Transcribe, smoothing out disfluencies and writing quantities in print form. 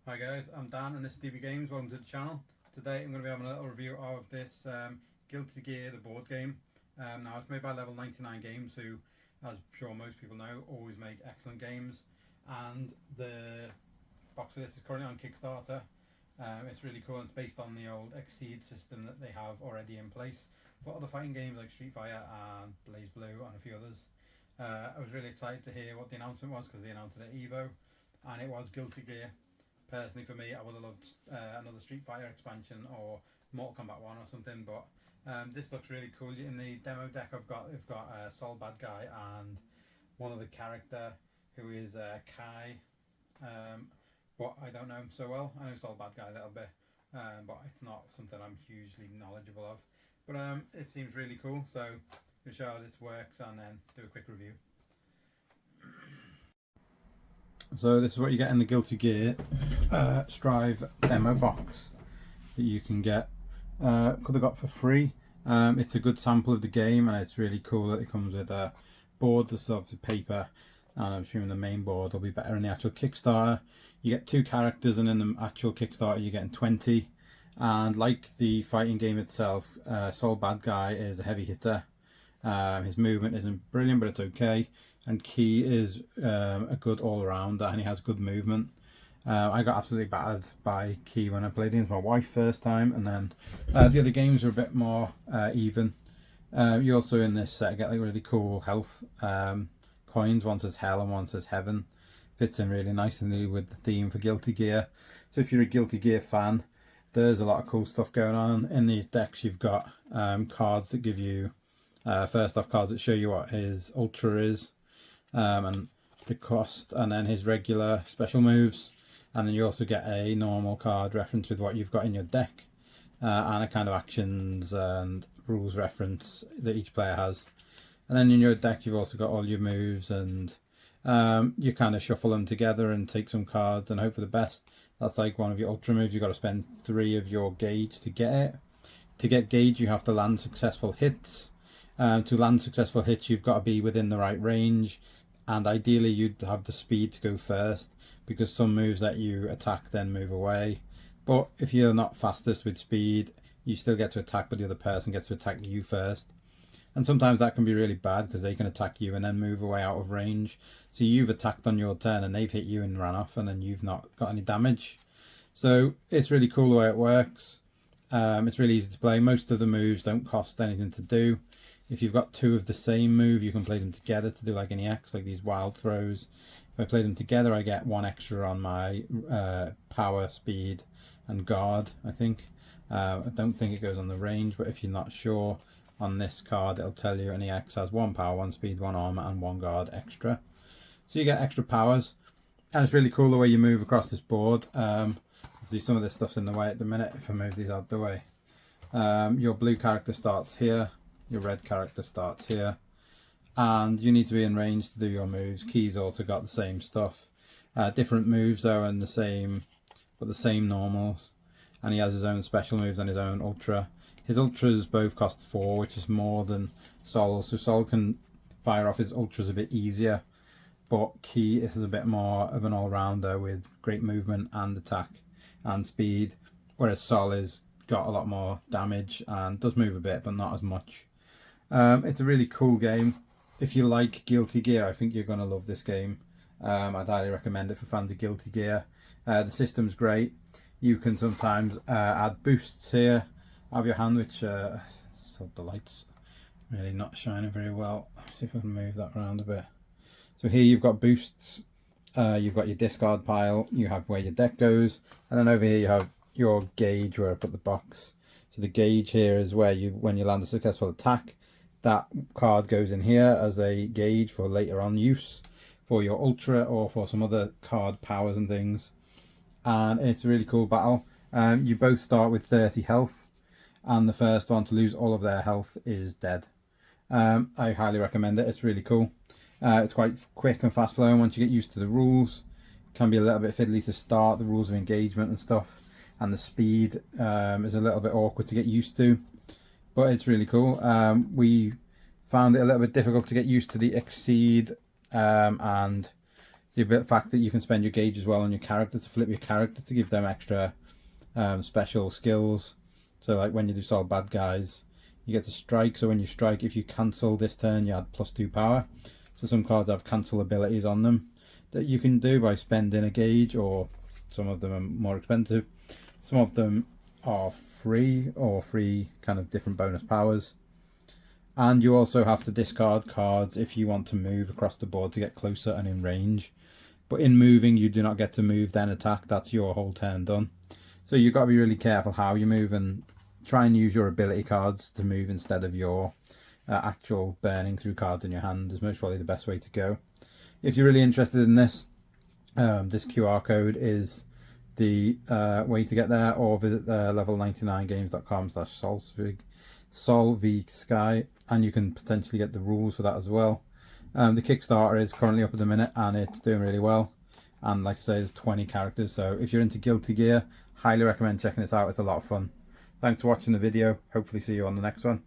Hi guys, I'm Dan and this is DB Games. Welcome to the channel. Today I'm going to be having a little review of this Guilty Gear, the board game. Now it's made by Level 99 Games, who, as I'm sure most people know, always make excellent games. And the box of this is currently on Kickstarter. It's really cool and it's based on the old Exceed system that they have already in place for other fighting games like Street Fighter and Blaze Blue and a few others. I was really excited to hear what the announcement was because they announced it at EVO, and it was Guilty Gear. Personally, for me, I would have loved another Street Fighter expansion or Mortal Kombat 1 or something, but this looks really cool. In the demo deck I've got Sol Bad Guy and one other character who is Kai, but I don't know him so well. I know Sol Bad Guy a little bit, but it's not something I'm hugely knowledgeable of. But it seems really cool, so we'll show how this works and then do a quick review. So this is what you get in the Guilty Gear Strive demo box that you can get. Could have got for free. It's a good sample of the game, and it's really cool that it comes with a board that's obviously paper, and I'm assuming the main board will be better in the actual Kickstarter. You get 2 characters, and in the actual Kickstarter you're getting 20. And like the fighting game itself, Sol Bad Guy is a heavy hitter. His movement isn't brilliant, but it's okay. And Key is a good all-rounder, and he has good movement. I got absolutely battered by Key when I played against my wife first time, and then the other games were a bit more even. You also in this set get like really cool health coins. One says Hell and one says Heaven. Fits in really nicely with the theme for Guilty Gear. So if you're a Guilty Gear fan, there's a lot of cool stuff going on. In these decks you've got cards that give you first off cards that show you what his Ultra is, and the cost, and then his regular special moves, and then you also get a normal card reference with what you've got in your deck, and a kind of actions and rules reference that each player has. And then in your deck you've also got all your moves, and you kind of shuffle them together and take some cards and hope for the best. That's like one of your ultra moves. You've got to spend 3 of your gauge to get it. To get gauge you have to land successful hits. To land successful hits you've got to be within the right range, and ideally you'd have the speed to go first, because some moves that you attack then move away. But if you're not fastest with speed, you still get to attack, but the other person gets to attack you first. And sometimes that can be really bad because they can attack you and then move away out of range. So you've attacked on your turn and they've hit you and ran off, and then you've not got any damage. So it's really cool the way it works. It's really easy to play. Most of the moves don't cost anything to do. If you've got 2 of the same move, you can play them together to do like an EX, like these wild throws. If I play them together, I get 1 extra on my power, speed, and guard, I think. I don't think it goes on the range, but if you're not sure, on this card it'll tell you an EX has 1 power, 1 speed, 1 armor, and 1 guard extra. So you get extra powers, and it's really cool the way you move across this board. See, some of this stuff's in the way at the minute. If I move these out of the way, your blue character starts here. Your red character starts here, and you need to be in range to do your moves. Key's also got the same stuff, different moves though, and the same normals, and he has his own special moves and his own ultra. His ultras both cost 4, which is more than Sol, so Sol can fire off his ultras a bit easier, but Key is a bit more of an all-rounder with great movement and attack and speed, whereas Sol has got a lot more damage and does move a bit but not as much. It's a really cool game. If you like Guilty Gear, I think you're going to love this game. I'd highly recommend it for fans of Guilty Gear. The system's great. You can sometimes add boosts here out of your hand, which so the light's really not shining very well. Let's see if I can move that around a bit. So here you've got boosts, you've got your discard pile, you have where your deck goes, and then over here you have your gauge where I put the box. So the gauge here is where when you land a successful attack, that card goes in here as a gauge for later on use for your ultra or for some other card powers and things. And it's a really cool battle. You both start with 30 health, and the first one to lose all of their health is dead. I highly recommend it. It's really cool. It's quite quick and fast flowing once you get used to the rules. It can be a little bit fiddly to start, the rules of engagement and stuff, and the speed is a little bit awkward to get used to, but it's really cool. We found it a little bit difficult to get used to the Exceed and The fact that you can spend your gauge as well on your character to flip your character to give them extra special skills. So like when you do solve bad guys, you get to strike. So when you strike, if you cancel this turn, you add +2 power. So some cards have cancel abilities on them that you can do by spending a gauge, or some of them are more expensive. Some of them are free, or free kind of different bonus powers. And you also have to discard cards if you want to move across the board to get closer and in range. But in moving, you do not get to move then attack. That's your whole turn done. So you've got to be really careful how you move, and try and use your ability cards to move instead of your actual burning through cards in your hand is most probably the best way to go. If you're really interested in this, this QR code is the way to get there, or visit level99games.com/solveig and you can potentially get the rules for that as well. The Kickstarter is currently up at the minute and it's doing really well, and like I say, there's 20 characters, so if you're into Guilty Gear, highly recommend checking this out. It's a lot of fun. Thanks for watching the video. Hopefully see you on the next one.